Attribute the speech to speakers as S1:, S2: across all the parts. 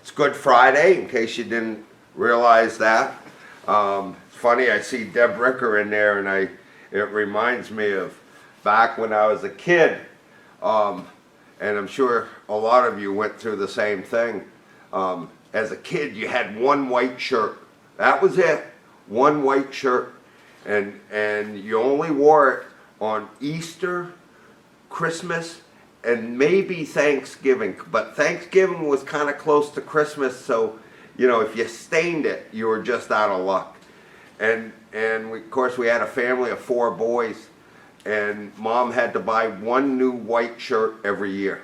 S1: It's Good Friday, in case you didn't realize that. It's funny, I see Deb Ricker in there, and it reminds me of back when I was a kid. And I'm sure a lot of you went through the same thing. As a kid, you had one white shirt. That was it. One white shirt. And you only wore it on Easter, Christmas, and maybe Thanksgiving. But Thanksgiving was kind of close to Christmas, so you know, if you stained it, you were just out of luck. And of course, we had a family of 4 boys, and Mom had to buy one new white shirt every year.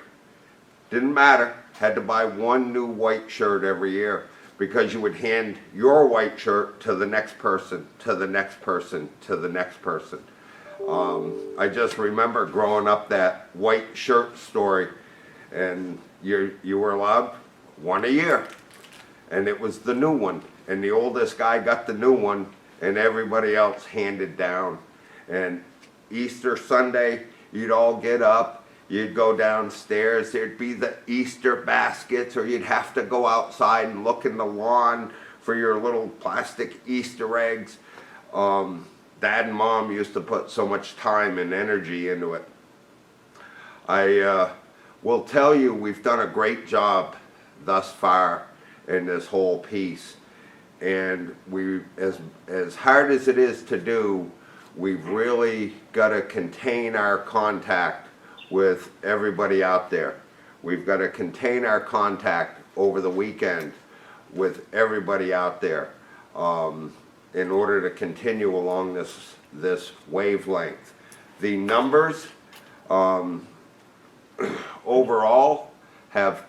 S1: Didn't matter, had to buy one new white shirt every year, because you would hand your white shirt to the next person, to the next person, to the next person. I just remember growing up that white shirt story, and you were allowed one a year, and it was the new one, and the oldest guy got the new one, and everybody else handed down. And Easter Sunday, you'd all get up, you'd go downstairs, there'd be the Easter baskets, or you'd have to go outside and look in the lawn for your little plastic Easter eggs. Dad and Mom used to put so much time and energy into it. I will tell you, we've done a great job thus far in this whole piece. And we, as hard as it is to do, we've really got to contain our contact with everybody out there. We've got to contain our contact over the weekend with everybody out there in order to continue along this wavelength. The numbers overall have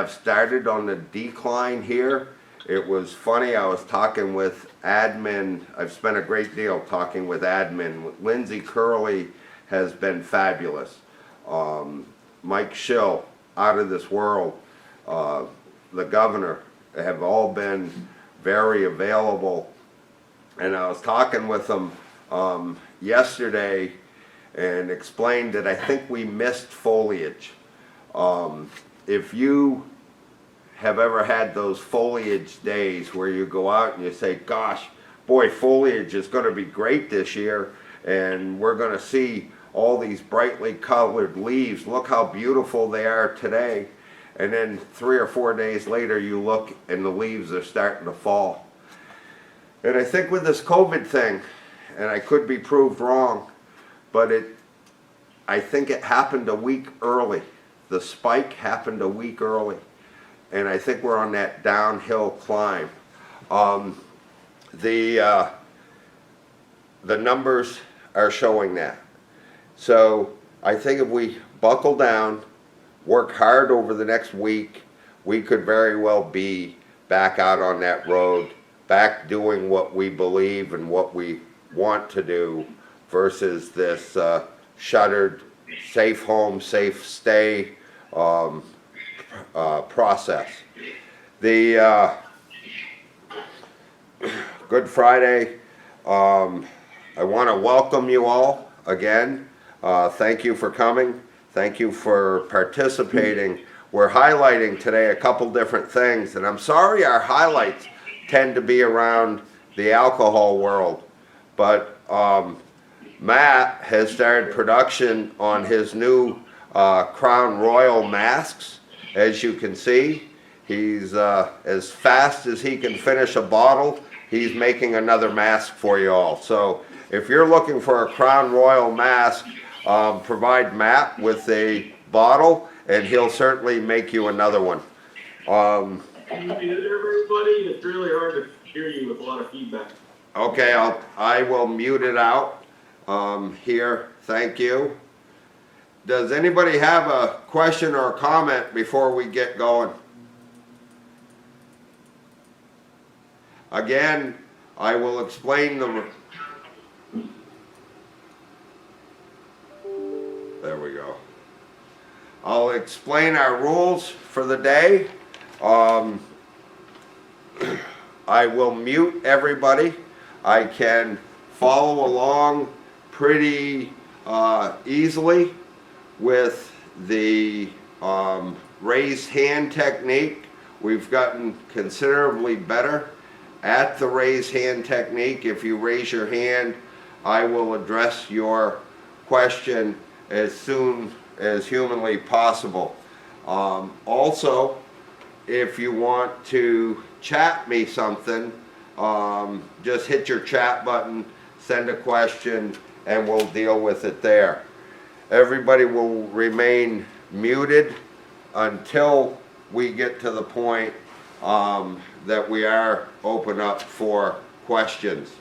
S1: started on the decline here. It was funny, I was talking with admin. I've spent a great deal talking with admin. Lindsay Curley has been fabulous. Mike Schill, out of this world. The governor have all been very available. And I was talking with them yesterday and explained that I think we missed foliage. If you have ever had those foliage days where you go out and you say, gosh, boy, foliage is going to be great this year, and we're going to see all these brightly colored leaves. Look how beautiful they are today. And then 3 or 4 days later you look and the leaves are starting to fall. And I think with this COVID thing, and I could be proved wrong, but I think it happened a week early. The spike happened a week early. And I think we're on that downhill climb. The numbers are showing that. So I think if we buckle down, work hard over the next week, we could very well be back out on that road, back doing what we believe and what we want to do, versus this shuttered, safe home, safe stay process. The Good Friday, I want to welcome you all again. Thank you for coming. Thank you for participating. We're highlighting today a couple different things, and I'm sorry our highlights tend to be around the alcohol world, but Matt has started production on his new Crown Royal masks. As you can see, he's as fast as he can finish a bottle, he's making another mask for you all. So if you're looking for a Crown Royal mask, provide Matt with a bottle and he'll certainly make you another one.
S2: Everybody, it's really hard to hear you with a lot of feedback.
S1: Okay, I will mute it out here. Thank you. Does anybody have a question or a comment before we get going? Again, I will explain there we go. I'll explain our rules for the day. I will mute everybody. I can follow along pretty easily with the raised hand technique, we've gotten considerably better at the raise hand technique. If you raise your hand, I will address your question as soon as humanly possible. Also, if you want to chat me something, just hit your chat button, send a question, and we'll deal with it there. Everybody will remain muted until we get to the point that we are open up for questions.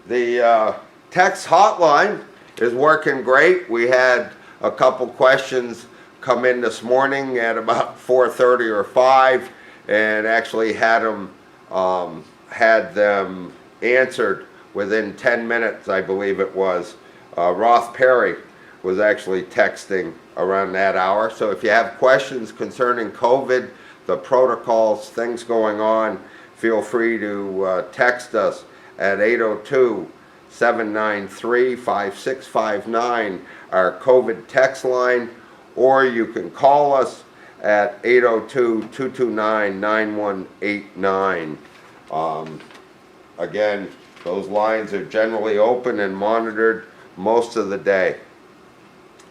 S1: The text hotline is working great. We had a couple questions come in this morning at about 4:30 or 5, and actually had them answered within 10 minutes, I believe it was. Roth Perry was actually texting around that hour. So if you have questions concerning COVID, the protocols, things going on, feel free to text us at 802-793-5659, our COVID text line, or you can call us at 802-229-9189. Again, those lines are generally open and monitored most of the day.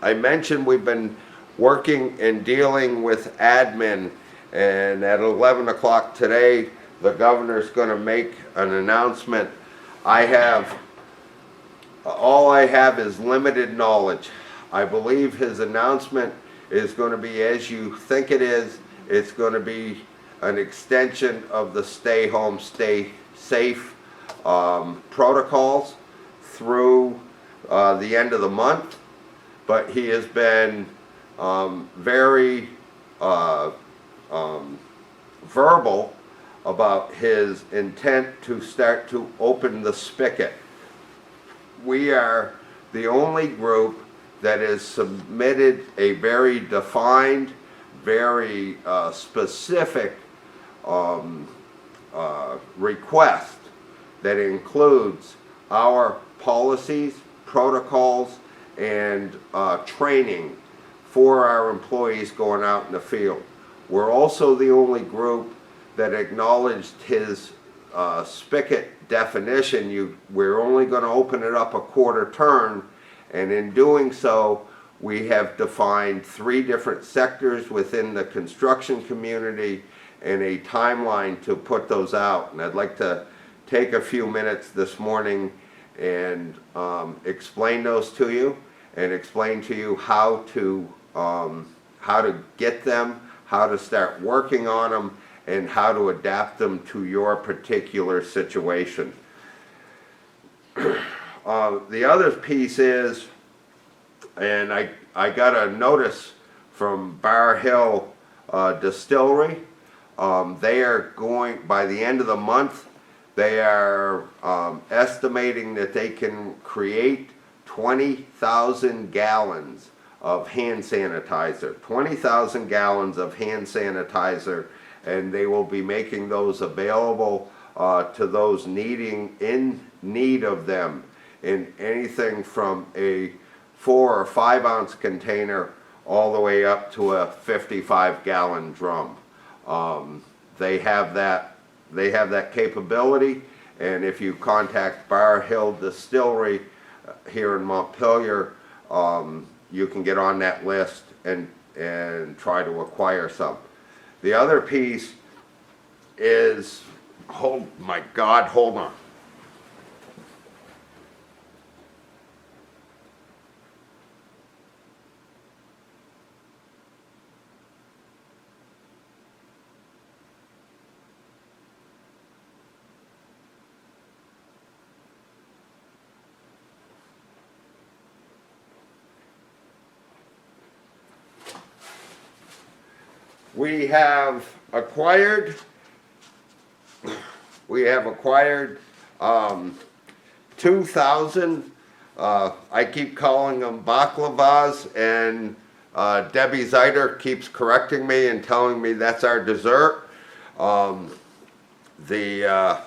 S1: I mentioned we've been working and dealing with admin, and at 11 o'clock today, the governor's going to make an announcement. All I have is limited knowledge. I believe his announcement is going to be as you think it is. It's going to be an extension of the stay home, stay safe protocols through the end of the month. But he has been very verbal about his intent to start to open the spigot. We are the only group that has submitted a very defined, very specific request that includes our policies, protocols, and training for our employees going out in the field. We're also the only group that acknowledged his spigot definition. We're only going to open it up a quarter turn, and in doing so, we have defined 3 different sectors within the construction community and a timeline to put those out. And I'd like to take a few minutes this morning and explain those to you, and explain to you how to get them, how to start working on them, and how to adapt them to your particular situation. The other piece is, and I got a notice from Bar Hill Distillery. They are going, by the end of the month, they are estimating that they can create 20,000 gallons of hand sanitizer. 20,000 gallons of hand sanitizer, and they will be making those available to those in need of them in anything from a 4 or 5 ounce container all the way up to a 55-gallon drum. They have that capability, and if you contact Bar Hill Distillery here in Montpelier, you can get on that list and try to acquire some. The other piece is, hold on. We have acquired 2,000, I keep calling them baklavas, and Debbie Zeiter keeps correcting me and telling me that's our dessert. They're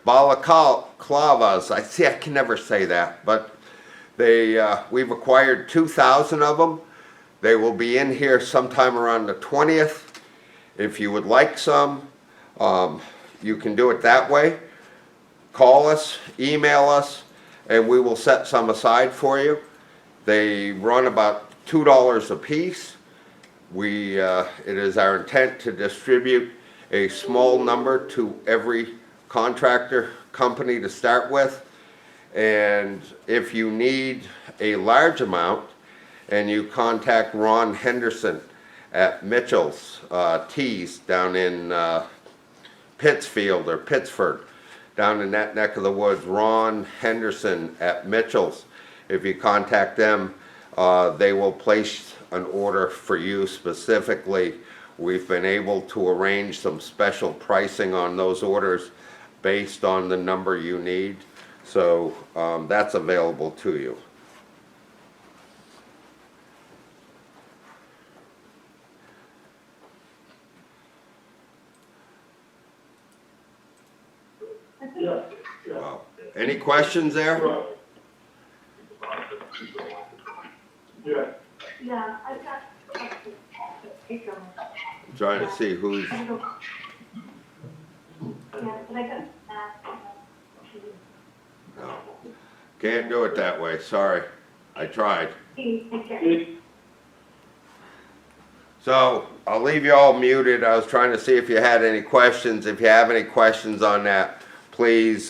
S1: balaklavas. I can never say that, but we've acquired 2,000 of them. They will be in here sometime around the 20th. If you would like some, you can do it that way. Call us, email us, and we will set some aside for you. They run about $2 a piece. It is our intent to distribute a small number to every contractor company to start with. And if you need a large amount, and you contact Ron Henderson at Mitchell's Teas down in Pittsfield or Pittsford, down in that neck of the woods, Ron Henderson at Mitchell's. If you contact them, they will place an order for you specifically. We've been able to arrange some special pricing on those orders based on the number you need. So that's available to you.
S2: Yeah.
S1: Wow. Any questions there?
S2: Yeah.
S3: Yeah, I've got.
S1: I'm trying to see who's.
S3: Yeah, but I got
S1: No. Can't do it that way, sorry. I tried. So I'll leave you all muted. I was trying to see if you had any questions. If you have any questions on that, please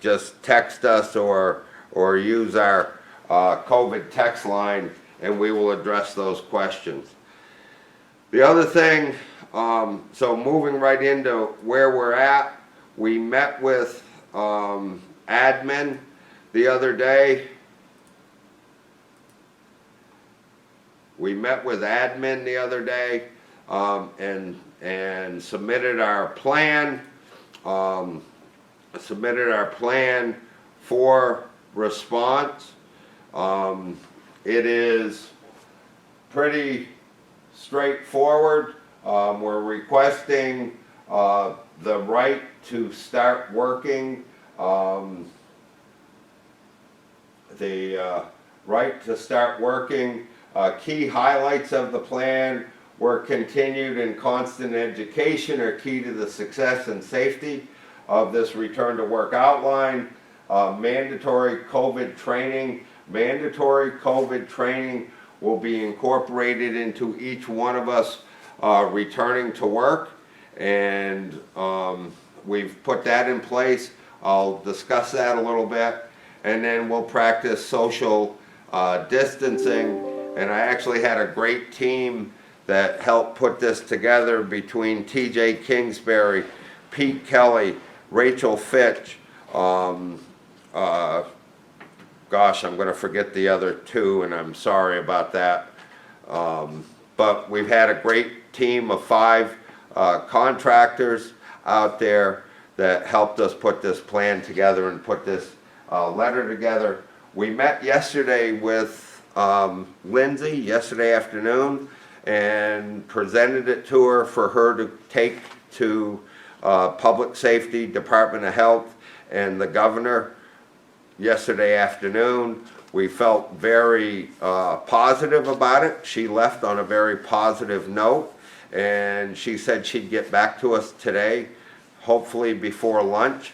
S1: just text us or use our COVID text line, and we will address those questions. The other thing, so moving right into where we're at, we met with admin the other day. And submitted our plan. Submitted our plan for response. It is pretty straightforward. We're requesting the right to start working. Key highlights of the plan were continued and constant education are key to the success and safety of this return to work outline. Mandatory COVID training. Mandatory COVID training will be incorporated into each one of us returning to work, and we've put that in place. I'll discuss that a little bit, and then we'll practice social distancing. And I actually had a great team that helped put this together between TJ Kingsbury, Pete Kelly, Rachel Fitch, gosh, I'm going to forget the other two, and I'm sorry about that. But we've had a great team of 5 contractors out there that helped us put this plan together and put this letter together. We met yesterday with Lindsay, yesterday afternoon, and presented it to her for her to take to Public Safety, Department of Health, and the governor yesterday afternoon. We felt very positive about it. She left on a very positive note, and she said she'd get back to us today, hopefully before lunch.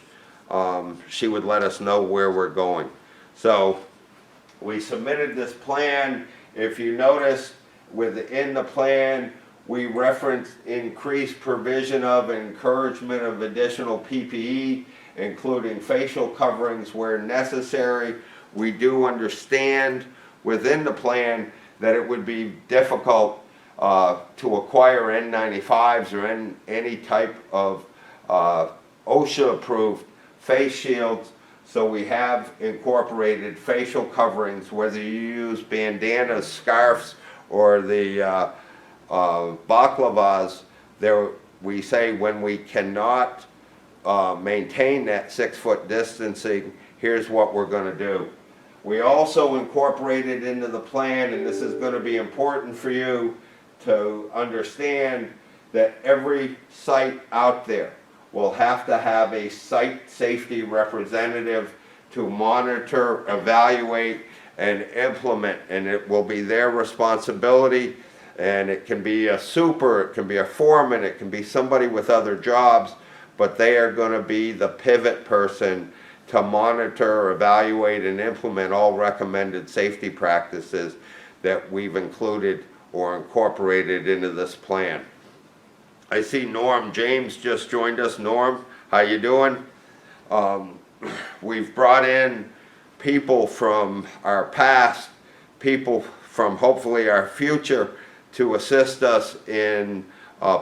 S1: She would let us know where we're going. So we submitted this plan. If you notice, within the plan, we referenced increased provision of encouragement of additional PPE, including facial coverings where necessary. We do understand within the plan that it would be difficult to acquire N95s or any type of OSHA-approved face shields. So we have incorporated facial coverings, whether you use bandanas, scarves, or the baklavas. There, we say when we cannot maintain that 6-foot distancing, here's what we're going to do. We also incorporated into the plan, and this is going to be important for you to understand, that every site out there will have to have a site safety representative to monitor, evaluate, and implement, and it will be their responsibility. And it can be a super, it can be a foreman, it can be somebody with other jobs, but they are going to be the pivot person to monitor, evaluate, and implement all recommended safety practices that we've included or incorporated into this plan. I see Norm James just joined us. Norm, how you doing? We've brought in people from our past, people from hopefully our future, to assist us in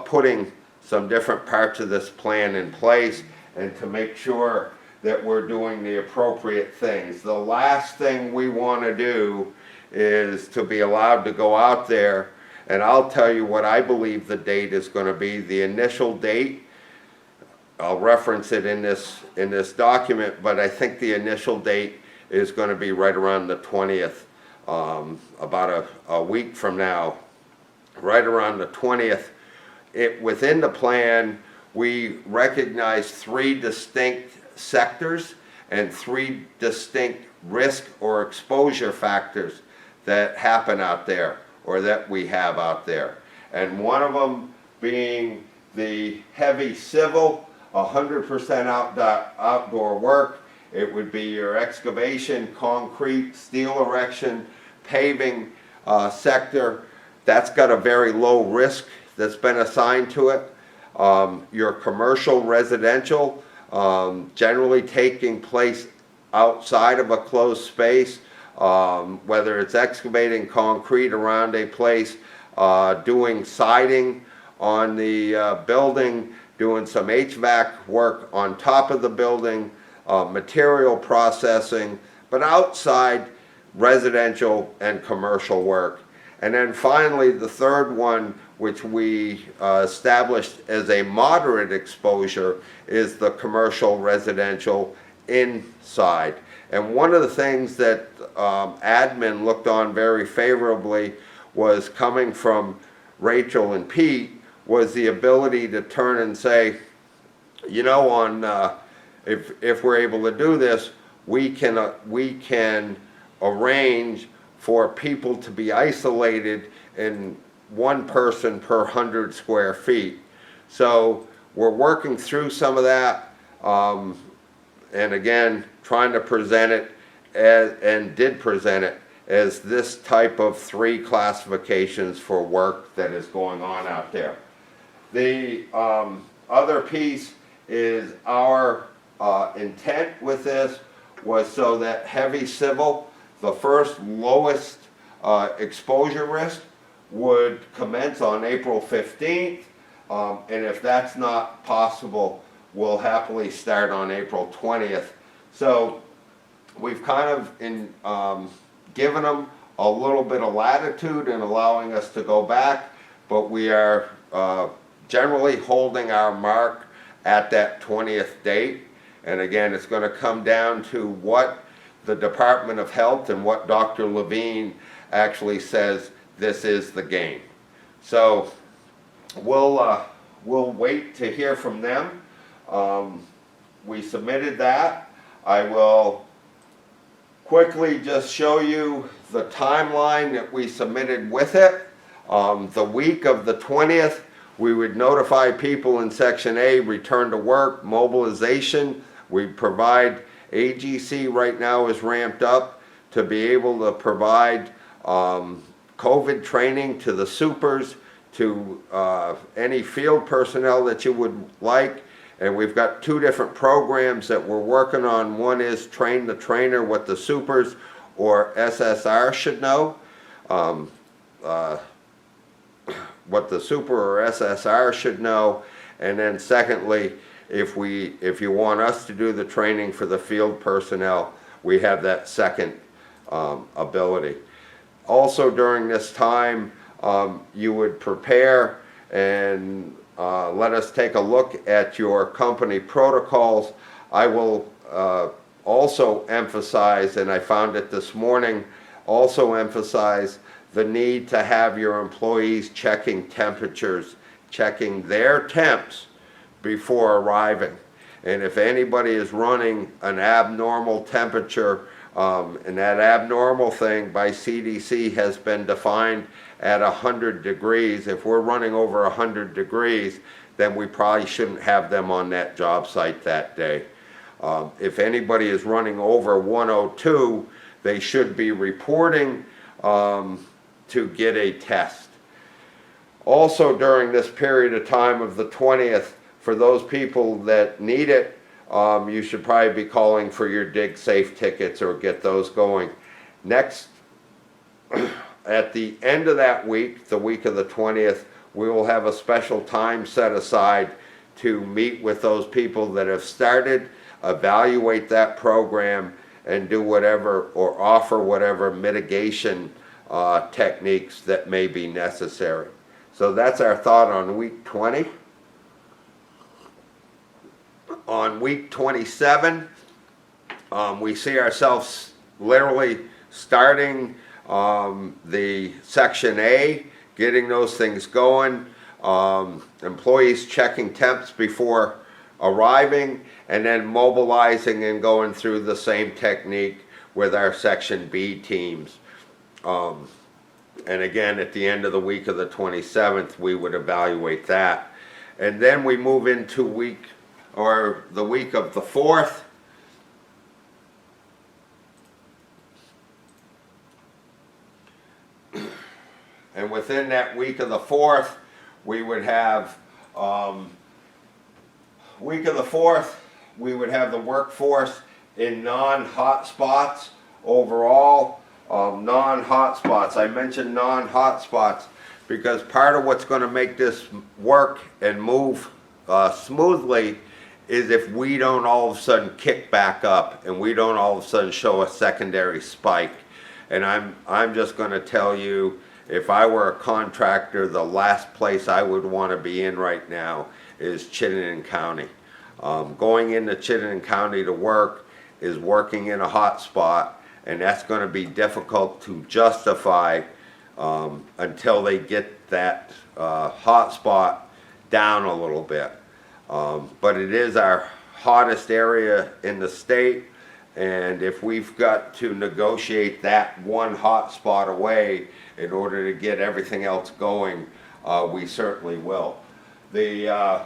S1: putting some different parts of this plan in place and to make sure that we're doing the appropriate things. The last thing we want to do is to be allowed to go out there, and I'll tell you what I believe the date is going to be. The initial date, I'll reference it in this document, but I think the initial date is going to be right around the 20th, about a week from now. Right around the 20th, within the plan, we recognize 3 distinct sectors and 3 distinct risk or exposure factors that happen out there or that we have out there. And one of them being the heavy civil, 100% outdoor work. It would be your excavation, concrete, steel erection, paving sector. That's got a very low risk that's been assigned to it. Your commercial residential, generally taking place outside of a closed space, whether it's excavating concrete around a place, doing siding on the building, doing some HVAC work on top of the building, material processing, but outside residential and commercial work. And then finally, the third one, which we established as a moderate exposure, is the commercial residential inside. And one of the things that admin looked on very favorably was coming from Rachel and Pete, was the ability to turn and say, you know, if we're able to do this, we can arrange for people to be isolated in 1 person per 100 square feet. So we're working through some of that, and again, trying to present it as, and did present it as, this type of 3 classifications for work that is going on out there. The other piece is our intent with this was so that heavy civil, the first lowest exposure risk, would commence on April 15th, and if that's not possible, we'll happily start on April 20th. So we've kind of given them a little bit of latitude in allowing us to go back, but we are generally holding our mark at that 20th date. And again, it's going to come down to what the Department of Health and what Dr. Levine actually says this is the game. So we'll wait to hear from them. We submitted that. I will quickly just show you the timeline that we submitted with it. The week of the 20th, we would notify people in Section A, return to work, mobilization. We provide, AGC right now is ramped up to be able to provide COVID training to the supers, to any field personnel that you would like. And we've got 2 different programs that we're working on. One is train the trainer, what the supers or SSR should know. What the super or SSR should know. And then secondly, if you want us to do the training for the field personnel, we have that second ability. Also during this time, you would prepare and let us take a look at your company protocols. I will also emphasize, and I found it this morning, also emphasize the need to have your employees checking temperatures, checking their temps before arriving. And if anybody is running an abnormal temperature And that abnormal thing by CDC has been defined at 100 degrees. If we're running over 100 degrees, then we probably shouldn't have them on that job site that day. If anybody is running over 102, they should be reporting to get a test. Also during this period of time of the 20th, for those people that need it, you should probably be calling for your dig safe tickets or get those going. Next, at the end of that week, the week of the 20th, we will have a special time set aside to meet with those people that have started, evaluate that program, and do whatever or offer whatever mitigation techniques that may be necessary. So that's our thought on week 20. On week 27, we see ourselves literally starting the Section A, getting those things going, employees checking temps before arriving, and then mobilizing and going through the same technique with our Section B teams. And again, at the end of the week of the 27th, we would evaluate that. And then we move into the week of the 4th. And within that week of the 4th, we would have, the workforce in non-hot spots overall. Non-hot spots. I mentioned non-hot spots because part of what's going to make this work and move smoothly is if we don't all of a sudden kick back up and we don't all of a sudden show a secondary spike. And I'm just going to tell you, if I were a contractor, the last place I would want to be in right now is Chittenden County. Going into Chittenden County to work is working in a hot spot, and that's going to be difficult to justify until they get that hot spot down a little bit. But it is our hottest area in the state, and if we've got to negotiate that one hot spot away in order to get everything else going, we certainly will. The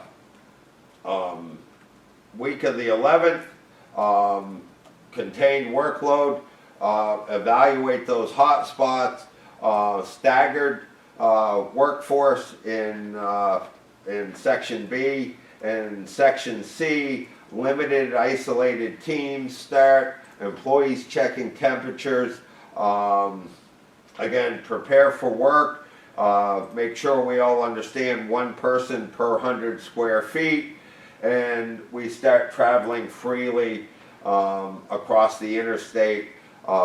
S1: week of the 11th, contained workload, evaluate those hot spots, staggered workforce in Section B, and Section C, limited isolated teams start, employees checking temperatures. Again, prepare for work, make sure we all understand one person per 100 square feet, and we start traveling freely across the interstate.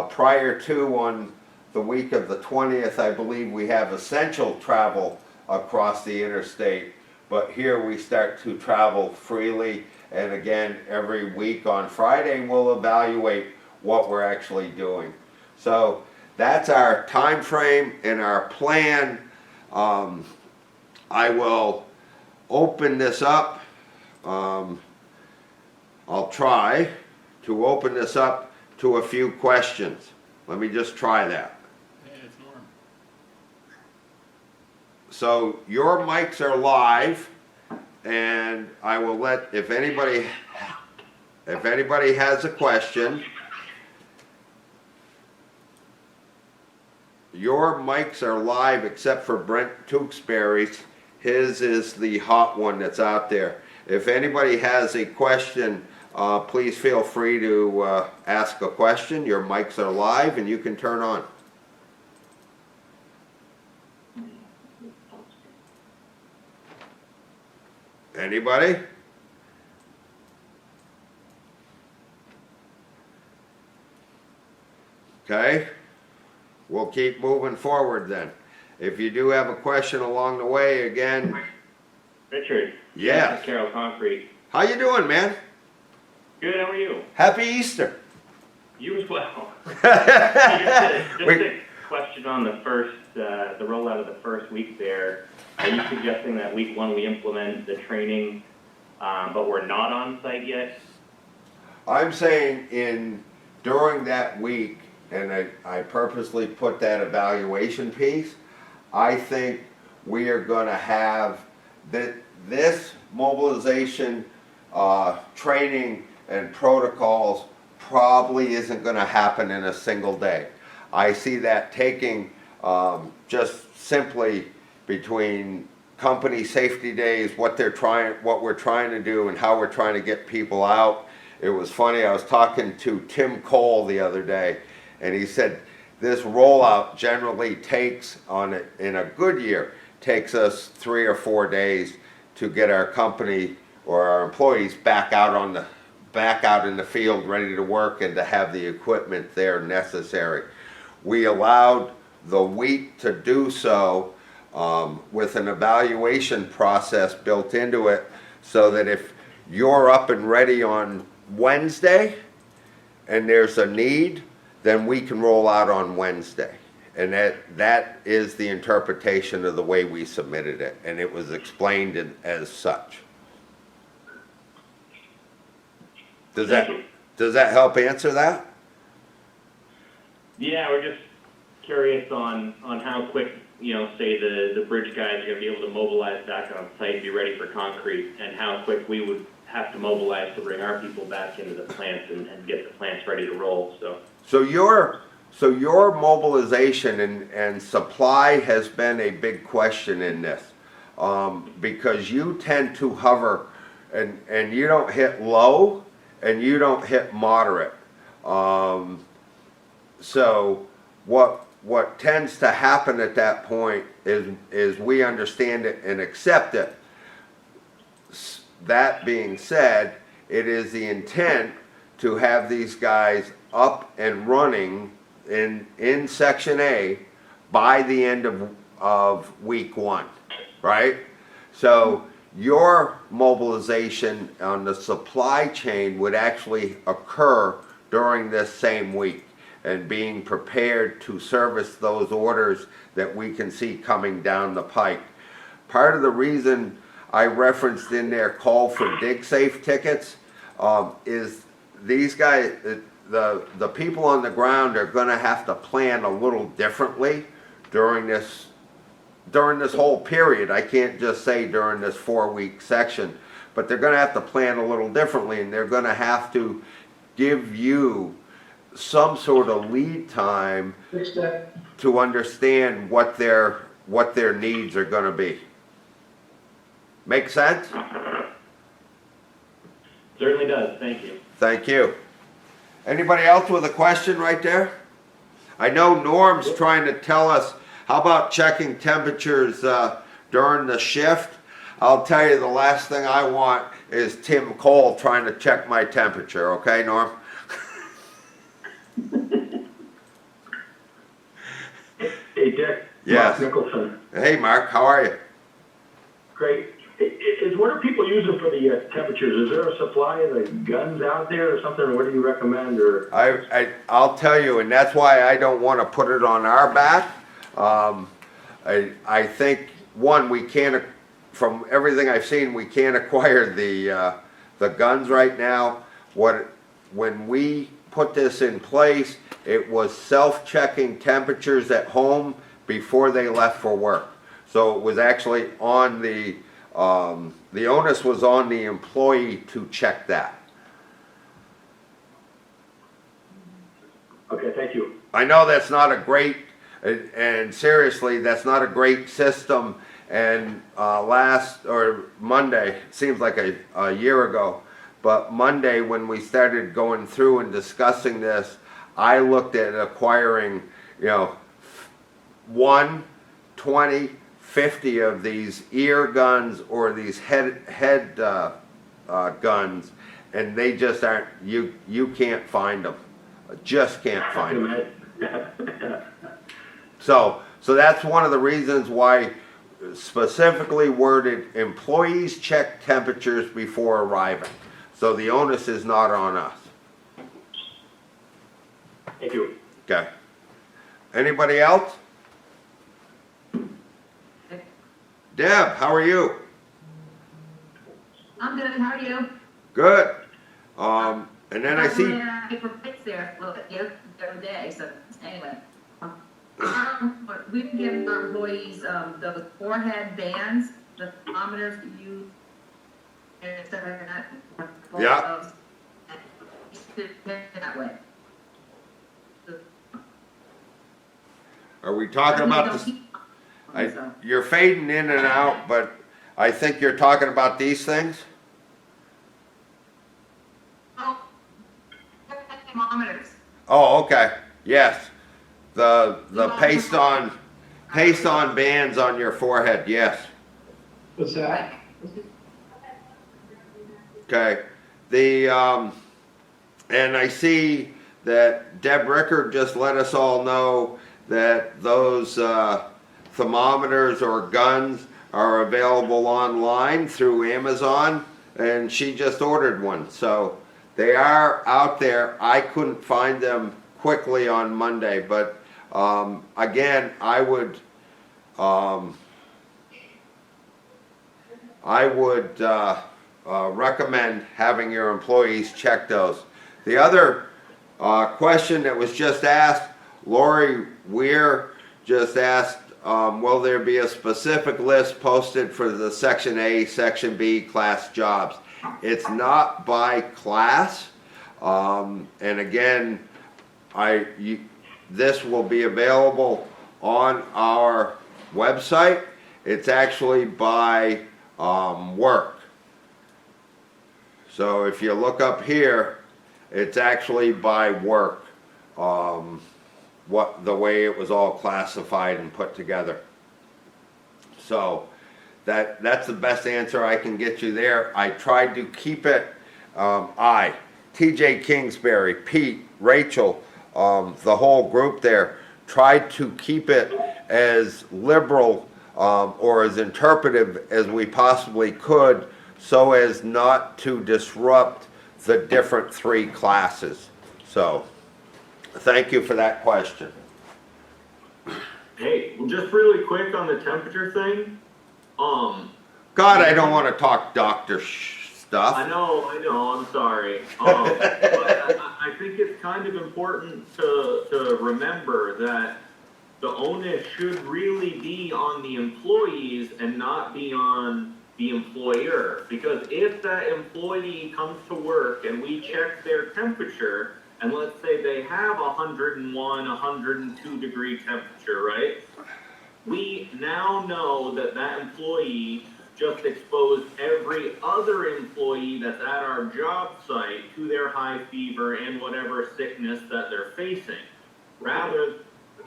S1: Prior to, on the week of the 20th, I believe we have essential travel across the interstate, but here we start to travel freely, and again, every week on Friday we'll evaluate what we're actually doing. So that's our time frame and our plan. I will open this up. I'll try to open this up to a few questions. Let me just try that. So your mics are live, and I will let, if anybody has a question, your mics are live except for Brent Tewksbury's. His is the hot one that's out there. If anybody has a question, please feel free to ask a question. Your mics are live and you can turn on. Anybody? Okay, we'll keep moving forward then. If you do have a question along the way, again.
S4: Richard.
S1: Yeah.
S4: Carroll Concrete.
S1: How you doing, man?
S4: Good, how are you?
S1: Happy Easter.
S4: You as well. Just a question on the first, the rollout of the first week there. Are you suggesting that week one we implement the training, but we're not on site yet?
S1: I'm saying in during that week, and I purposely put that evaluation piece, I think we are gonna have this mobilization, training and protocols probably isn't gonna happen in a single day. I see that taking, just simply between company safety days, what we're trying to do and how we're trying to get people out. It was funny, I was talking to Tim Cole the other day, and he said, this rollout generally takes, in a good year, takes us 3 or 4 days to get our company or our employees back out in the field, ready to work and to have the equipment there necessary. We allowed the week to do so with an evaluation process built into it, so that if you're up and ready on Wednesday and there's a need, then we can roll out on Wednesday. And that is the interpretation of the way we submitted it, and it was explained as such. Does that help answer that?
S4: Yeah, we're just curious on how quick, say the bridge guys are gonna be able to mobilize back on site, be ready for concrete, and how quick we would have to mobilize to bring our people back into the plants and get the plants ready to roll, so.
S1: So your mobilization and supply has been a big question in this, because you tend to hover and you don't hit low and you don't hit moderate. So what tends to happen at that point is we understand it and accept it. That being said, it is the intent to have these guys up and running in Section A by the end of week 1, right? So your mobilization on the supply chain would actually occur during this same week, and being prepared to service those orders that we can see coming down the pike. Part of the reason I referenced in there call for dig safe tickets is these guys, the people on the ground are gonna have to plan a little differently during this whole period. I can't just say during this 4-week section, but they're gonna have to plan a little differently, and they're gonna have to give you some sort of lead time to understand what their needs are gonna be. Make sense?
S4: Certainly does, thank you.
S1: Thank you. Anybody else with a question right there? I know Norm's trying to tell us, how about checking temperatures during the shift? I'll tell you, the last thing I want is Tim Cole trying to check my temperature, okay, Norm?
S2: Hey, Dick.
S1: Yes.
S2: Mark Nicholson.
S1: Hey, Mark, how are you?
S2: Great. What are people using for the temperatures? Is there a supply of the guns out there or something, or what do you recommend? Or
S1: I'll tell you, and that's why I don't want to put it on our back. I think, one, we can't, from everything I've seen, we can't acquire the guns right now. When we put this in place, it was self-checking temperatures at home before they left for work. So it was actually on the onus was on the employee to check that.
S2: okay, thank you.
S1: I know that's not a great, and seriously, that's not a great system. And Monday, it seems like a year ago, but Monday when we started going through and discussing this, I looked at acquiring, 1, 20, 50 of these ear guns or these head guns, and they just aren't, you can't find them. Just can't find them. So that's one of the reasons why specifically worded employees check temperatures before arriving. So the onus is not on us.
S2: Thank you.
S1: Okay. Anybody else? Deb, how are you?
S3: I'm good, how are you?
S1: Good. And then I see,
S5: I put pics there, well, the other day, so anyway. We've given our employees, those forehead bands, the thermometers that you.
S1: Yeah.
S5: That way.
S1: are we talking about this? You're fading in and out, but I think you're talking about these things?
S5: Thermometers.
S1: Oh, okay, yes. The paste on bands on your forehead, yes.
S6: What's that?
S1: Okay, and I see that Deb Ricker just let us all know that those thermometers or guns are available online through Amazon, and she just ordered one. So they are out there. I couldn't find them quickly on Monday, but again, I would recommend having your employees check those. The other question that was just asked, Lori Weir just asked, will there be a specific list posted for the Section A, Section B class jobs? It's not by class, and again, this will be available on our website. It's actually by work. So if you look up here, it's actually by work, the way it was all classified and put together. So that's the best answer I can get you there. I tried to keep it, TJ Kingsbury, Pete, Rachel, the whole group there, tried to keep it as liberal or as interpretive as we possibly could, so as not to disrupt the different three classes. So, thank you for that question.
S7: Hey, well, just really quick on the temperature thing.
S1: God, I don't want to talk doctor stuff.
S7: I know, I'm sorry. But I think it's kind of important to remember that the onus should really be on the employees and not be on the employer. Because if that employee comes to work and we check their temperature, and let's say they have 101, 102 degree temperature, right? We now know that that employee just exposed every other employee that's at our job site to their high fever and whatever sickness that they're facing. Rather,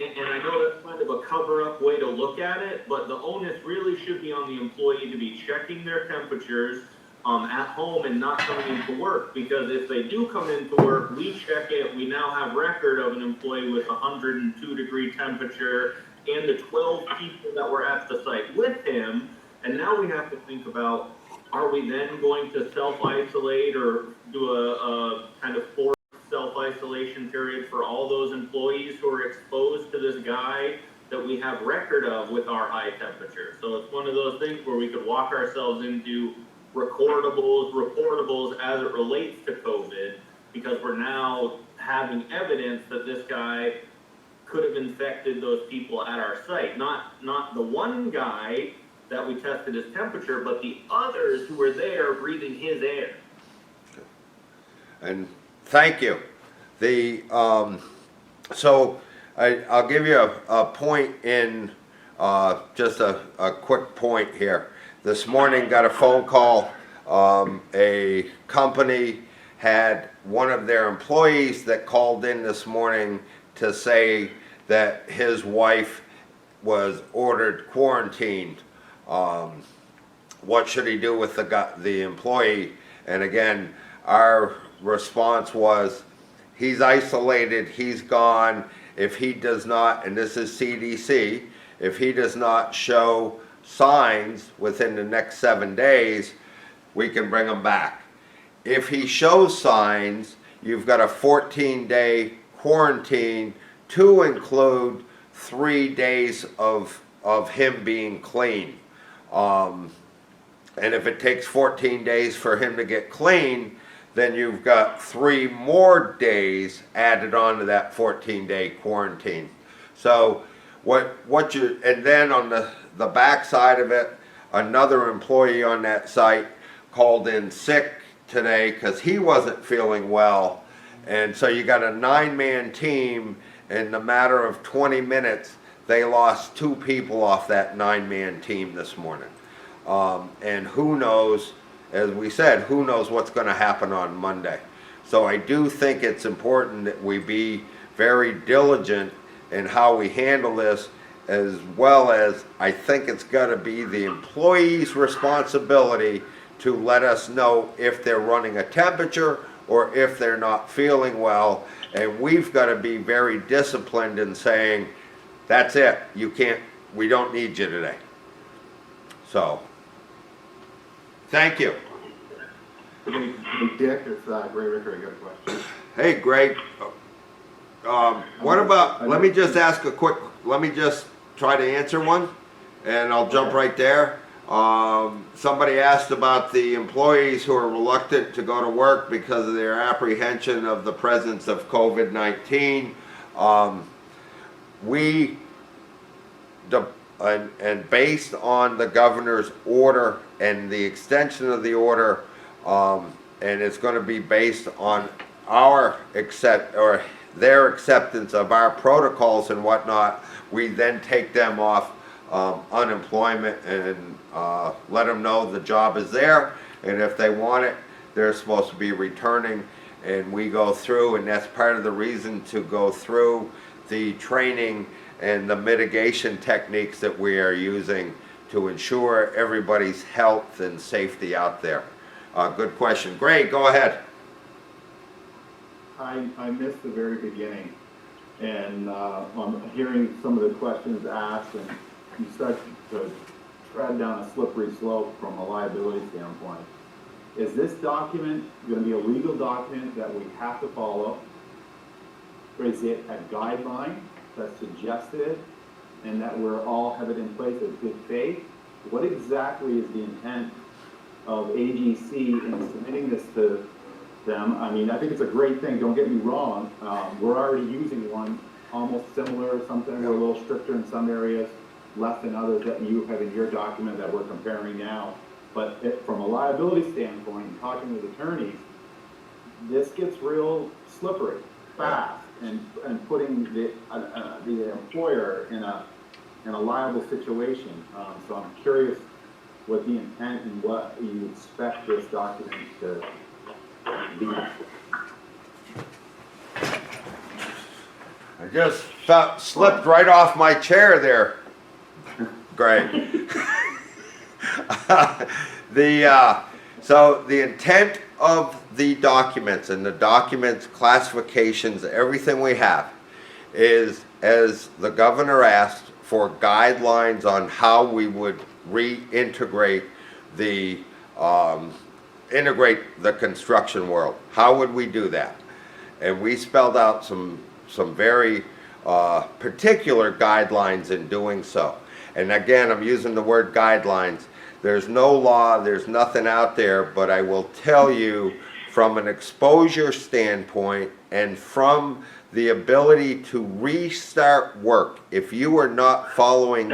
S7: and I know that's kind of a cover-up way to look at it, but the onus really should be on the employee to be checking their temperatures at home and not coming into work. Because if they do come into work, we check it, we now have record of an employee with 102 degree temperature and the 12 people that were at the site with him. And now we have to think about, are we then going to self-isolate or do a kind of forced self-isolation period for all those employees who are exposed to this guy that we have record of with our high temperature? So it's one of those things where we could walk ourselves into reportables as it relates to COVID, because we're now having evidence that this guy could have infected those people at our site. Not the one guy that we tested his temperature, but the others who were there breathing his air.
S1: And thank you. So I'll give you a point in, just a quick point here. This morning got a phone call, a company had one of their employees that called in this morning to say that his wife was ordered quarantined. What should he do with the employee? And again, our response was, he's isolated, he's gone. If he does not, and this is CDC, if he does not show signs within the next 7 days, we can bring him back. If he shows signs, you've got a 14-day quarantine to include 3 days of him being clean. And if it takes 14 days for him to get clean, then you've got 3 more days added on to that 14-day quarantine. So what you, and then on the back side of it, another employee on that site called in sick today because he wasn't feeling well. And so you got a 9-man team. In the matter of 20 minutes, they lost 2 people off that 9-man team this morning. And who knows, as we said, who knows what's going to happen on Monday. So I do think it's important that we be very diligent in how we handle this, as well as I think it's got to be the employee's responsibility to let us know if they're running a temperature or if they're not feeling well. And we've got to be very disciplined in saying, that's it, you can't, we don't need you today. So, thank you.
S8: Hey, Dick, it's Ray Ricker, I got a question.
S1: Hey, Greg, what about, let me just ask a quick, let me just try to answer one, and I'll jump right there. Somebody asked about the employees who are reluctant to go to work because of their apprehension of the presence of COVID-19. And based on the governor's order and the extension of the order, and it's going to be based on our their acceptance of our protocols and whatnot, we then take them off unemployment and let them know the job is there, and if they want it, they're supposed to be returning, and we go through, and that's part of the reason to go through the training and the mitigation techniques that we are using to ensure everybody's health and safety out there. Good question. Greg, go ahead.
S8: I missed the very beginning, and I'm hearing some of the questions asked, and you start to tread down a slippery slope from a liability standpoint. Is this document going to be a legal document that we have to follow? Or is it a guideline that's suggested and that we're all have it in place as good faith? What exactly is the intent of AGC in submitting this to them? I mean, I think it's a great thing, don't get me wrong. We're already using one almost similar, something we're a little stricter in some areas, less than others that you have in your document that we're comparing now. But from a liability standpoint, talking with attorneys, this gets real slippery fast, and putting the employer in a liable situation. So I'm curious what the intent and what you expect this document to be.
S1: I just slipped right off my chair there, Greg. So the intent of the documents and the documents, classifications, everything we have is, as the governor asked, for guidelines on how we would reintegrate the integrate the construction world. How would we do that? And we spelled out some very particular guidelines in doing so. And again, I'm using the word guidelines. There's no law, there's nothing out there, but I will tell you from an exposure standpoint and from the ability to restart work, if you are not following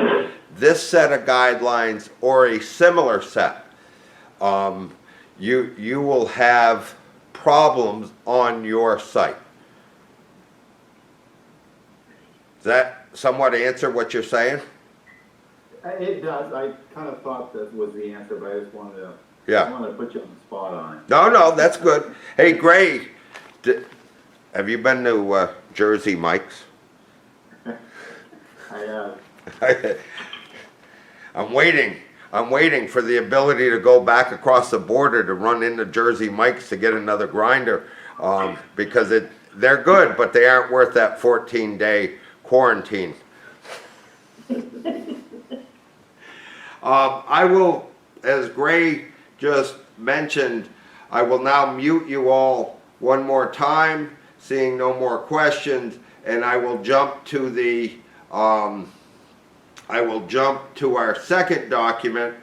S1: this set of guidelines or a similar set, you will have problems on your site. Does that somewhat answer what you're saying?
S8: It does. I kind of thought that was the answer, but I just wanted to, put you on the spot on it.
S1: No, that's good. Hey, Gray, have you been to Jersey Mike's?
S8: I have.
S1: I'm waiting for the ability to go back across the border to run into Jersey Mike's to get another grinder, because they're good, but they aren't worth that 14-day quarantine. I will, as Gray just mentioned, I will now mute you all one more time, seeing no more questions, and I will jump to the our second document.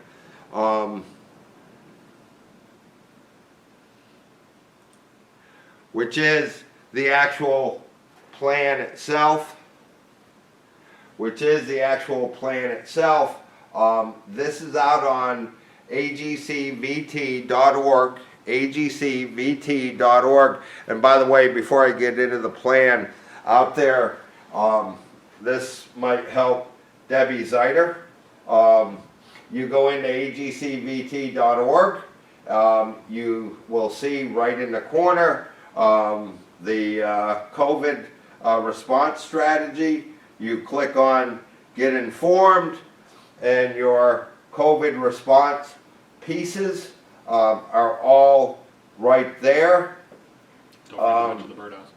S1: which is the actual plan itself. This is out on agcvt.org, agcvt.org. And by the way, before I get into the plan out there, this might help Debbie Zeiter. You go into agcvt.org, you will see right in the corner the COVID response strategy. You click on Get Informed, and your COVID response pieces are all right there.
S9: Don't forget to go to the birdhouse.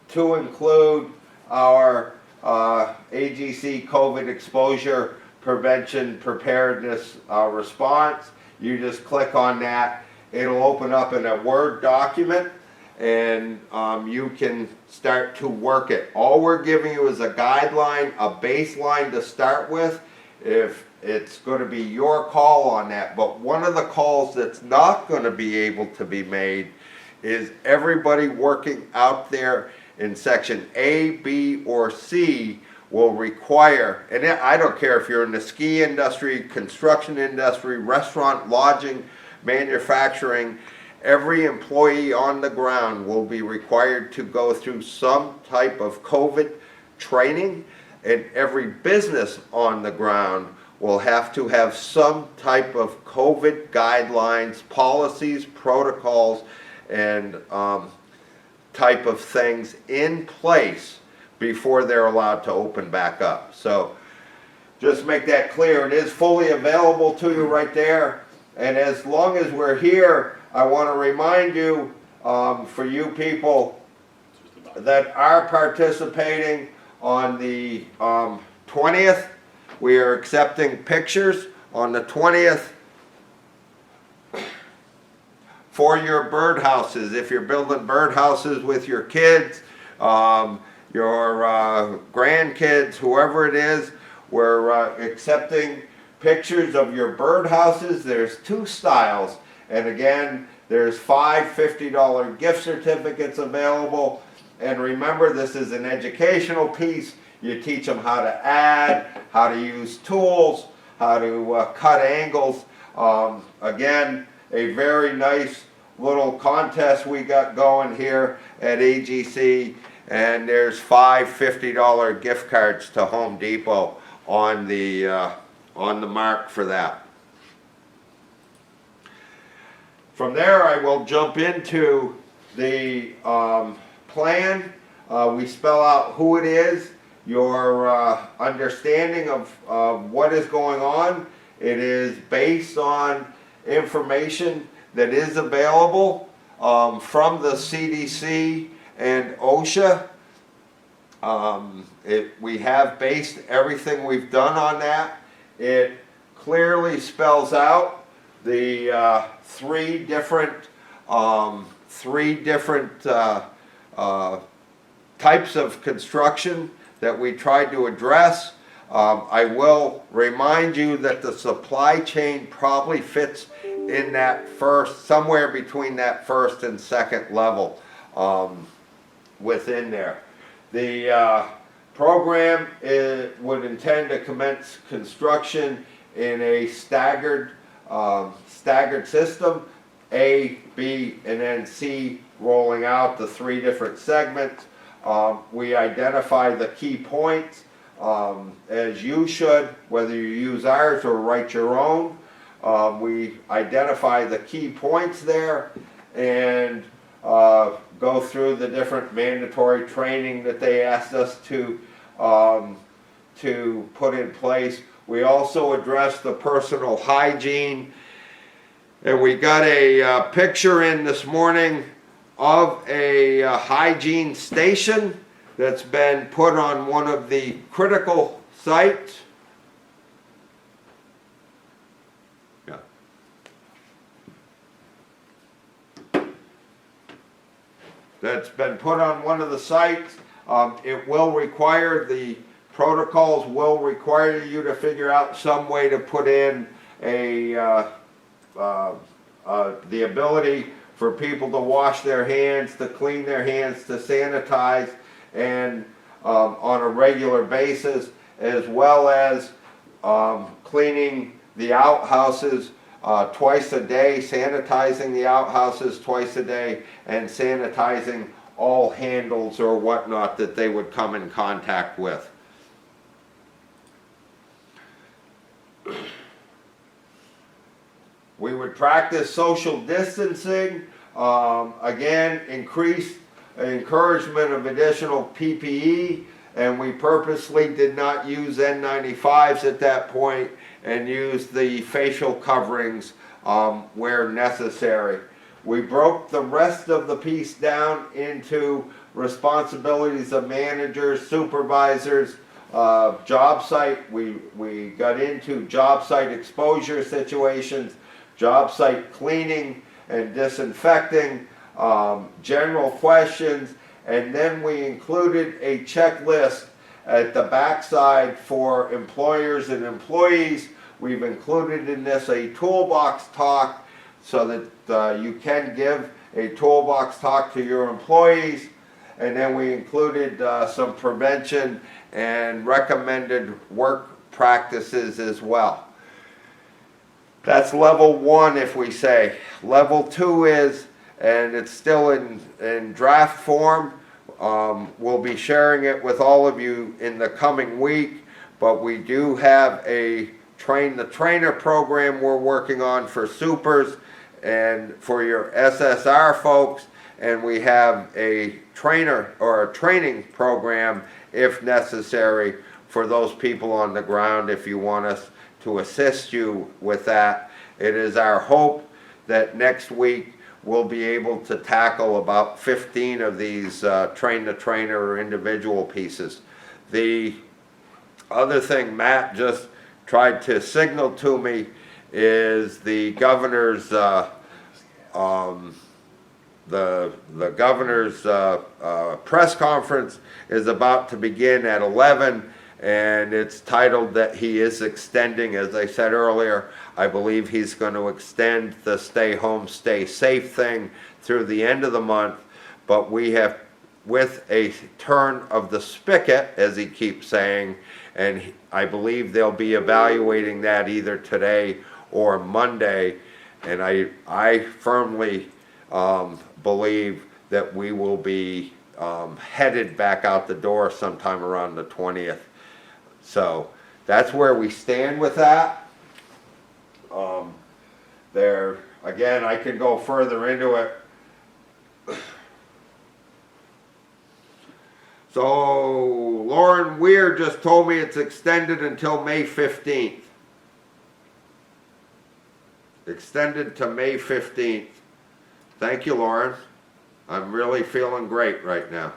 S1: To include our AGC COVID exposure prevention preparedness response. You just click on that. It'll open up in a Word document, and you can start to work it. All we're giving you is a guideline, a baseline to start with. If it's going to be your call on that, but one of the calls that's not going to be able to be made is everybody working out there in section A, B, or C will require, and I don't care if you're in the ski industry, construction industry, restaurant, lodging, manufacturing, every employee on the ground will be required to go through some type of COVID training, and every business on the ground will have to have some type of COVID guidelines, policies, protocols, and type of things in place before they're allowed to open back up. So just make that clear. It is fully available to you right there. And as long as we're here, I want to remind you, for you people that are participating on the 20th, we are accepting pictures on the 20th for your birdhouses. If you're building birdhouses with your kids, your grandkids, whoever it is, we're accepting pictures of your birdhouses. There's two styles, and again, there's 5 $50 gift certificates available. And remember, this is an educational piece. You teach them how to add, how to use tools, how to cut angles. Again, a very nice little contest we got going here at AGC, and there's 5 $50 gift cards to Home Depot on the mark for that. From there, I will jump into the plan. We spell out who it is, your understanding of what is going on. It is based on information that is available from the CDC and OSHA. We have based everything we've done on that. It clearly spells out the three different types of construction that we tried to address. I will remind you that the supply chain probably fits in that somewhere between that first and second level within there. The program would intend to commence construction in a staggered system, A, B, and then C, rolling out the 3 different segments. We identify the key points, as you should, whether you use ours or write your own. We identify the key points there and go through the different mandatory training that they asked us to put in place. We also address the personal hygiene, and we got a picture in this morning of a hygiene station that's been put on one of the critical sites. Yeah. That's been put on one of the sites. It will require, the protocols will require you to figure out some way to put in the ability for people to wash their hands, to clean their hands, to sanitize, and on a regular basis, as well as cleaning the outhouses twice a day, sanitizing the outhouses twice a day, and sanitizing all handles or whatnot that they would come in contact with. We would practice social distancing, again, increased encouragement of additional PPE, and we purposely did not use N95s at that point and used the facial coverings where necessary. We broke the rest of the piece down into responsibilities of managers, supervisors, job site. We got into job site exposure situations, job site cleaning and disinfecting, general questions, and then we included a checklist at the backside for employers and employees. We've included in this a toolbox talk so that you can give a toolbox talk to your employees, and then we included some prevention and recommended work practices as well. That's level 1, if we say. Level 2 is, and it's still in draft form, we'll be sharing it with all of you in the coming week, but we do have a train the trainer program we're working on for supers and for your SSR folks, and we have a trainer or a training program if necessary for those people on the ground if you want us to assist you with that. It is our hope that next week we'll be able to tackle about 15 of these train the trainer or individual pieces. The other thing Matt just tried to signal to me is the governor's press conference is about to begin at 11, and it's titled that he is extending, as I said earlier, I believe he's going to extend the stay home, stay safe thing through the end of the month, but we have, with a turn of the spigot, as he keeps saying, and I believe they'll be evaluating that either today or Monday, and I firmly believe that we will be headed back out the door sometime around the 20th. So that's where we stand with that. There, again, I could go further into it. So Lauren Weir just told me it's extended until May 15th. Extended to May 15th. Thank you, Lauren. I'm really feeling great right now.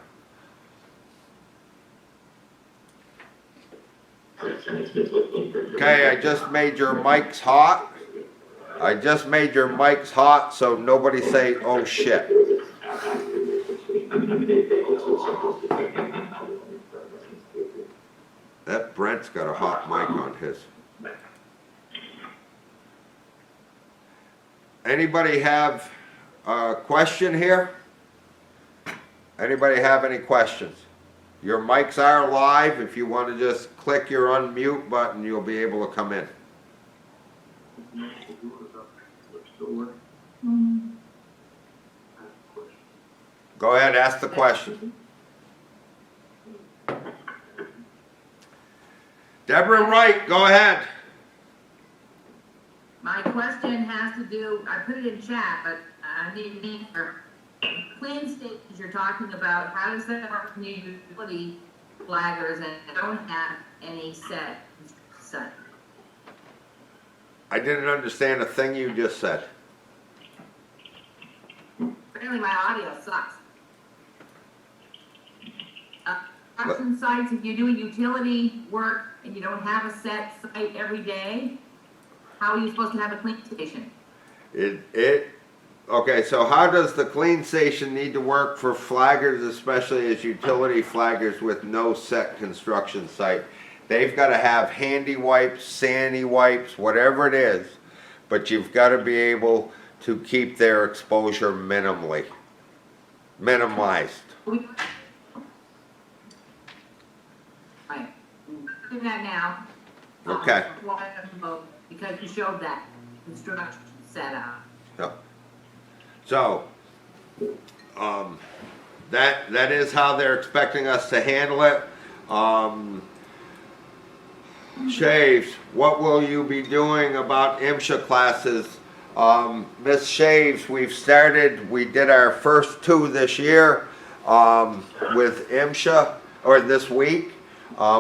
S1: Okay, I just made your mics hot. I just made your mics hot, so nobody say, oh shit. That Brent's got a hot mic on his. Anybody have a question here? Anybody have any questions? Your mics are live. If you want to just click your unmute button, you'll be able to come in. Go ahead, ask the question. Deborah Wright, go ahead.
S5: My question has to do, I put it in chat, but I need an answer. Clean stations you're talking about, how does that work for utility flaggers and don't have any set?
S1: I didn't understand a thing you just said.
S5: Apparently my audio sucks. Construction sites, if you're doing utility work and you don't have a set site every day, how are you supposed to have a clean station?
S1: Okay, so how does the clean station need to work for flaggers, especially as utility flaggers with no set construction site? They've got to have handy wipes, sandy wipes, whatever it is, but you've got to be able to keep their exposure minimized.
S5: We- Right, do that now.
S1: Okay.
S5: Because you showed that instruction set up.
S1: Yep. So, that is how they're expecting us to handle it. Shaves, what will you be doing about IMSHA classes? Miss Shaves, we did our first 2 this year, with IMSHA, or this week.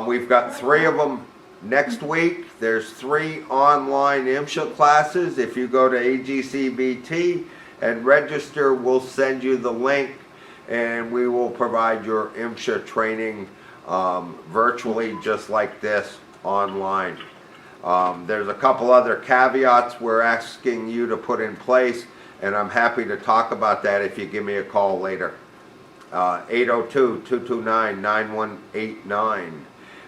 S1: We've got 3 of them next week. There's 3 online IMSHA classes. If you go to AGCBT and register, we'll send you the link and we will provide your IMSHA training virtually, just like this, online. There's a couple other caveats we're asking you to put in place, and I'm happy to talk about that if you give me a call later. 802-229-9189.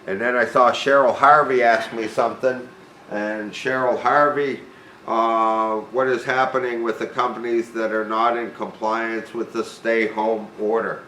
S1: And then I saw Cheryl Harvey ask me something, and Cheryl Harvey, what is happening with the companies that are not in compliance with the stay-home order?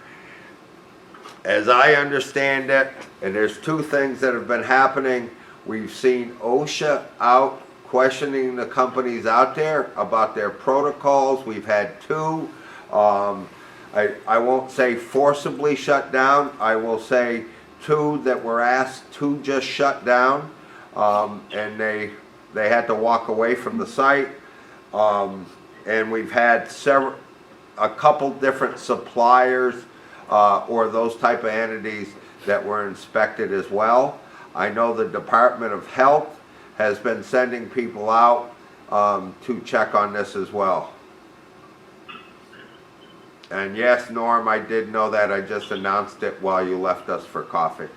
S1: As I understand it, and there's 2 things that have been happening. We've seen OSHA out questioning the companies out there about their protocols. We've had 2, I won't say forcibly shut down, I will say 2 that were asked to just shut down, and they had to walk away from the site. And we've had a couple different suppliers or those type of entities that were inspected as well. I know the Department of Health has been sending people out to check on this as well. And yes, Norm, I did know that. I just announced it while you left us for coffee.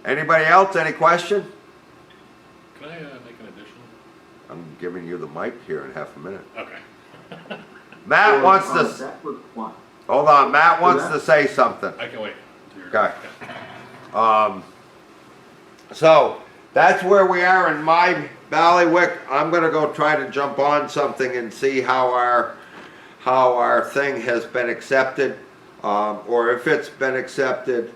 S1: Anybody else? Any question?
S9: Can I make an additional?
S1: I'm giving you the mic here in half a minute.
S9: Okay.
S1: Matt wants to,
S8: That was one.
S1: hold on, Matt wants to say something.
S9: I can wait.
S1: Okay. So that's where we are in my Ballywick. I'm gonna go try to jump on something and see how our thing has been accepted, or if it's been accepted.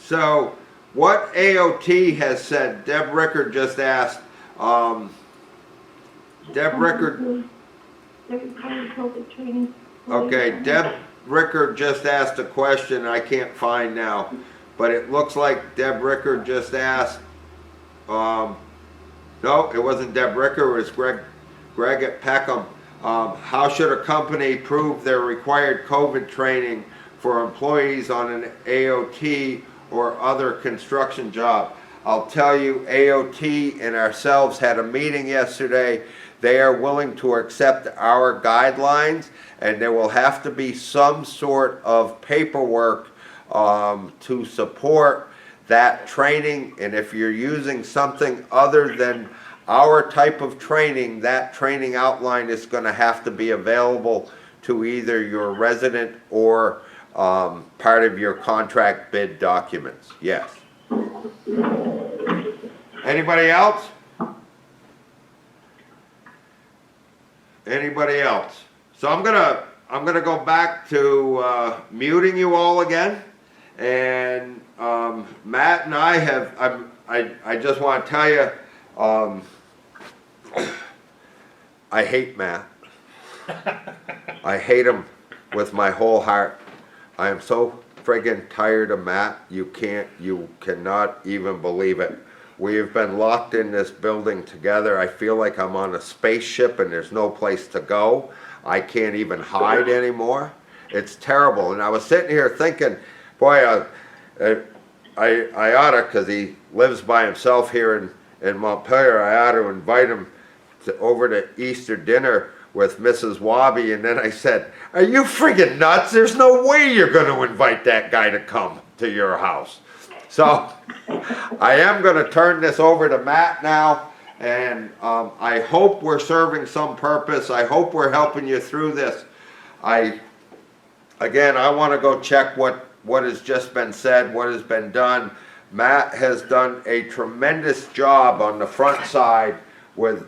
S1: So what AOT has said, Deb Rickard just asked, Deb Rickard,
S3: They're requiring COVID training.
S1: okay, Deb Rickard just asked a question I can't find now, but it looks like Deb Rickard just asked, no, it wasn't Deb Rickard, it was Greg at Peckham. How should a company prove their required COVID training for employees on an AOT or other construction job? I'll tell you, AOT and ourselves had a meeting yesterday. They are willing to accept our guidelines, and there will have to be some sort of paperwork to support that training. And if you're using something other than our type of training, that training outline is going to have to be available to either your resident or part of your contract bid documents. Yes. Anybody else? Anybody else? So I'm gonna go back to muting you all again, and Matt and I have. I just want to tell you, I hate Matt. I hate him with my whole heart. I am so friggin' tired of Matt. You cannot even believe it. We have been locked in this building together. I feel like I'm on a spaceship and there's no place to go. I can't even hide anymore. It's terrible. And I was sitting here thinking, boy, I oughta, because he lives by himself here in Montpelier, I ought to invite him over to Easter dinner with Mrs. Wobby. And then I said, are you friggin' nuts? There's no way you're going to invite that guy to come to your house. So I am going to turn this over to Matt now, and I hope we're serving some purpose. I hope we're helping you through this. I want to go check what has just been said, what has been done. Matt has done a tremendous job on the front side with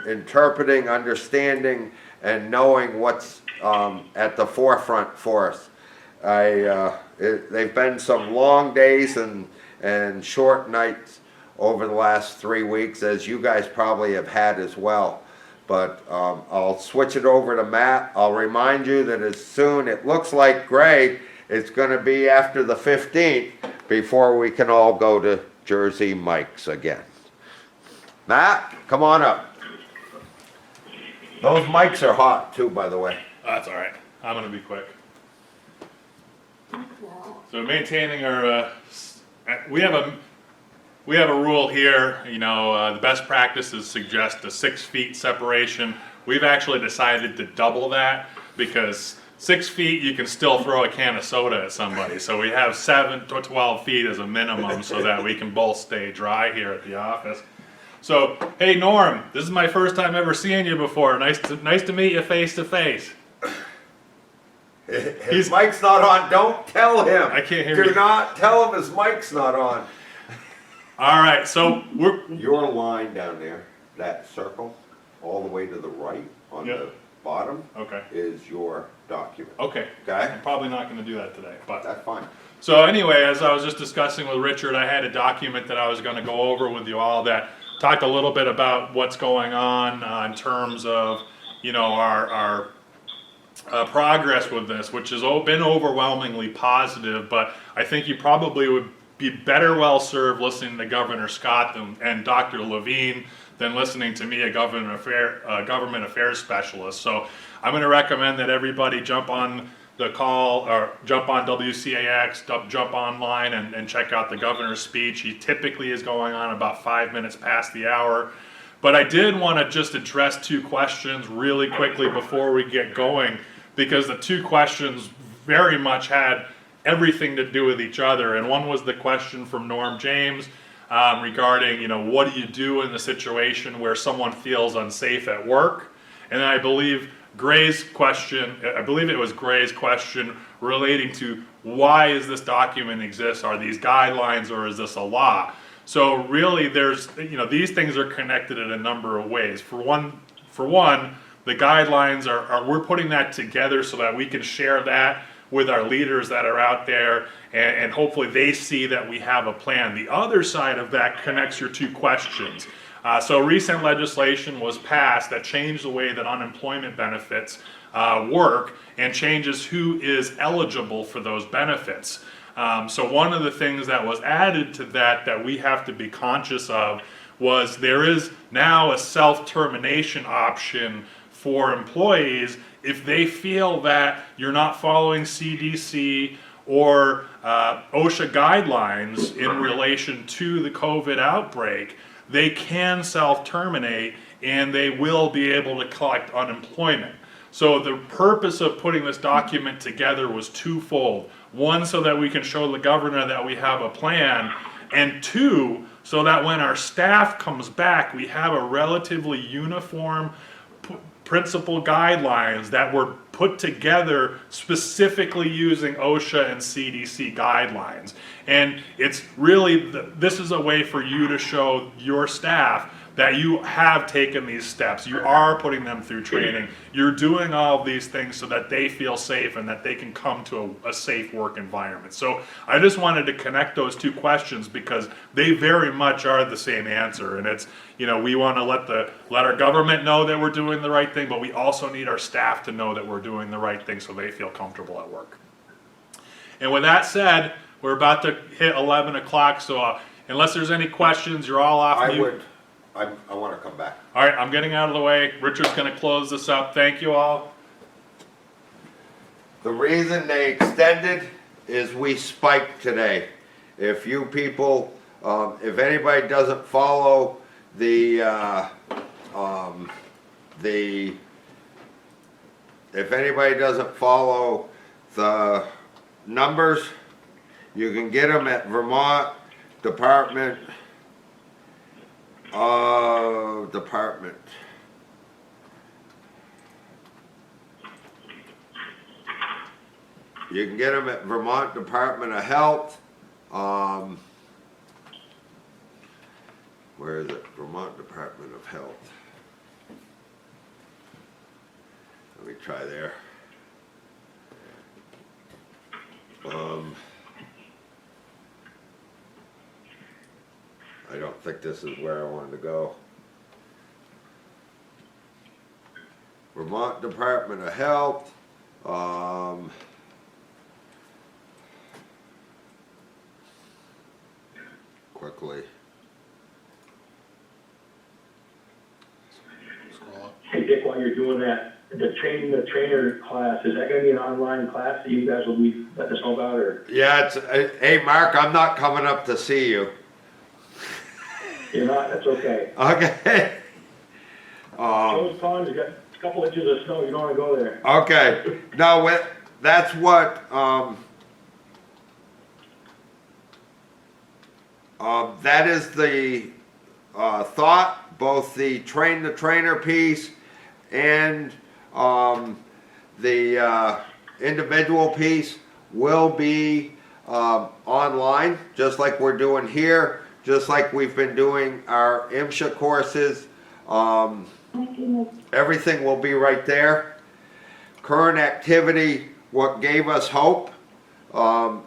S1: interpreting, understanding, and knowing what's at the forefront for us. They've been some long days and short nights over the last 3 weeks, as you guys probably have had as well. But I'll switch it over to Matt. I'll remind you that as soon, it looks like, Greg, it's gonna be after the 15th before we can all go to Jersey Mike's again. Matt, come on up. Those mics are hot too, by the way.
S9: That's all right. I'm gonna be quick. So maintaining our, we have a rule here, you know, the best practices suggest a 6 feet separation. We've actually decided to double that because 6 feet, you can still throw a can of soda at somebody. So we have 7 to 12 feet as a minimum so that we can both stay dry here at the office. So, hey Norm, this is my first time ever seeing you before. Nice to meet you face to face.
S1: His mic's not on, don't tell him.
S9: I can't hear you.
S1: Do not tell him his mic's not on.
S9: All right, so
S1: Your line down there, that circle, all the way to the right on
S9: Yep.
S1: the bottom,
S9: okay.
S1: is your document.
S9: Okay.
S1: Okay?
S9: I'm probably not going to do that today, but
S1: That's fine.
S9: so anyway, as I was just discussing with Richard, I had a document that I was going to go over with you all that talked a little bit about what's going on in terms of, you know, our progress with this, which has been overwhelmingly positive. But I think you probably would be better well served listening to Governor Scott and Dr. Levine than listening to me, a government affairs specialist. So I'm going to recommend that everybody jump on the call or jump on WCAX, jump online and check out the governor's speech. He typically is going on about 5 minutes past the hour. But I did want to just address 2 questions really quickly before we get going, because the 2 questions very much had everything to do with each other. And one was the question from Norm James regarding, you know, what do you do in the situation where someone feels unsafe at work? And then I believe Gray's question, it was Gray's question relating to why is this document exist? Are these guidelines or is this a law? So really there's, you know, these things are connected in a number of ways. For one, the guidelines are we're putting that together so that we can share that with our leaders that are out there, and hopefully they see that we have a plan. The other side of that connects your 2 questions. So recent legislation was passed that changed the way that unemployment benefits work and changes who is eligible for those benefits. So one of the things that was added to that we have to be conscious of was there is now a self-termination option for employees if they feel that you're not following CDC or OSHA guidelines in relation to the COVID outbreak. They can self-terminate and they will be able to collect unemployment. So the purpose of putting this document together was twofold. 1, so that we can show the governor that we have a plan, and 2, so that when our staff comes back, we have a relatively uniform principal guidelines that were put together specifically using OSHA and CDC guidelines. And it's really, this is a way for you to show your staff that you have taken these steps. You are putting them through training. You're doing all of these things so that they feel safe and that they can come to a safe work environment. So I just wanted to connect those 2 questions because they very much are the same answer. And it's, you know, we want to let our government know that we're doing the right thing, but we also need our staff to know that we're doing the right thing so they feel comfortable at work. And with that said, we're about to hit 11 o'clock, so unless there's any questions, you're all off mute.
S1: I want to come back.
S9: All right, I'm getting out of the way. Richard's going to close this up. Thank you all.
S1: The reason they extended is we spiked today. If you people, if anybody doesn't follow if anybody doesn't follow the numbers, you can get them at Vermont Department. You can get them at Vermont Department of Health. Where is it? Vermont Department of Health. Let me try there. I don't think this is where I wanted to go. Vermont Department of Health, quickly.
S9: Scroll up.
S2: Hey Dick, while you're doing that, the trainer class, is that gonna be an online class that you guys will be letting us know about, or
S1: Yeah, it's, hey Mark, I'm not coming up to see you.
S2: you're not? That's okay.
S1: Okay.
S2: Joe's Pond, you got a couple inches of snow, you don't wanna go there.
S1: Okay, no, that's what, that is the, thought, both the train the trainer piece and, the, individual piece will be, online, just like we're doing here, just like we've been doing our MSHA courses. Everything will be right there. Current activity, what gave us hope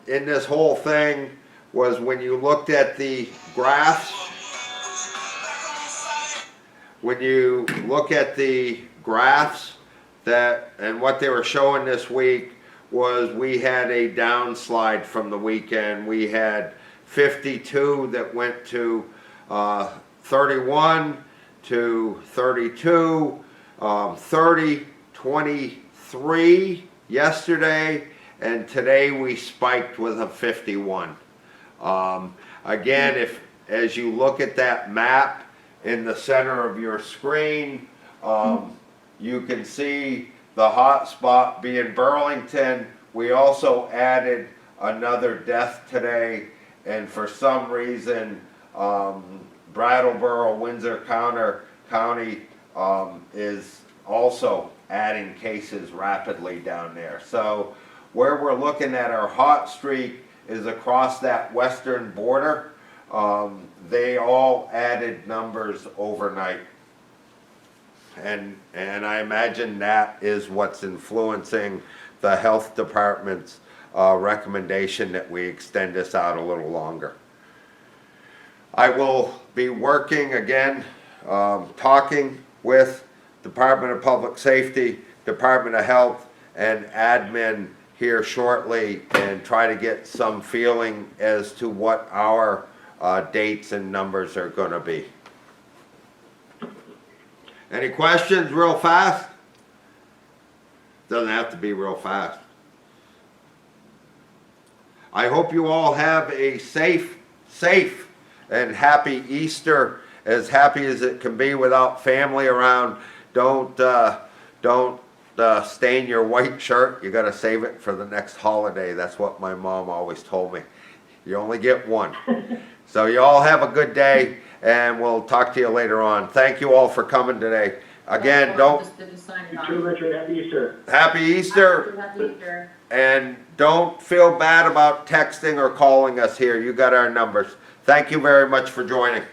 S1: in this whole thing was when you looked at the graphs. When you look at the graphs that and what they were showing this week was we had a downslide from the weekend. We had 52 that went to 31 to 32, 30, 23 yesterday, and today we spiked with a 51. Again, as you look at that map in the center of your screen, you can see the hot spot being Burlington. We also added another death today, and for some reason, Brattleboro, Windsor County is also adding cases rapidly down there. So where we're looking at our hot streak is across that western border. They all added numbers overnight. And I imagine that is what's influencing the health department's recommendation that we extend this out a little longer. I will be working again, talking with Department of Public Safety, Department of Health, and admin here shortly and try to get some feeling as to what our dates and numbers are going to be. Any questions real fast? Doesn't have to be real fast. I hope you all have a safe and happy Easter, as happy as it can be without family around. Don't stain your white shirt. You got to save it for the next holiday. That's what my mom always told me. You only get one. So you all have a good day, and we'll talk to you later on. Thank you all for coming today. Again, don't.
S2: You too, Richard, happy Easter.
S1: Happy Easter.
S5: Happy Easter.
S1: And don't feel bad about texting or calling us here. You got our numbers. Thank you very much for joining.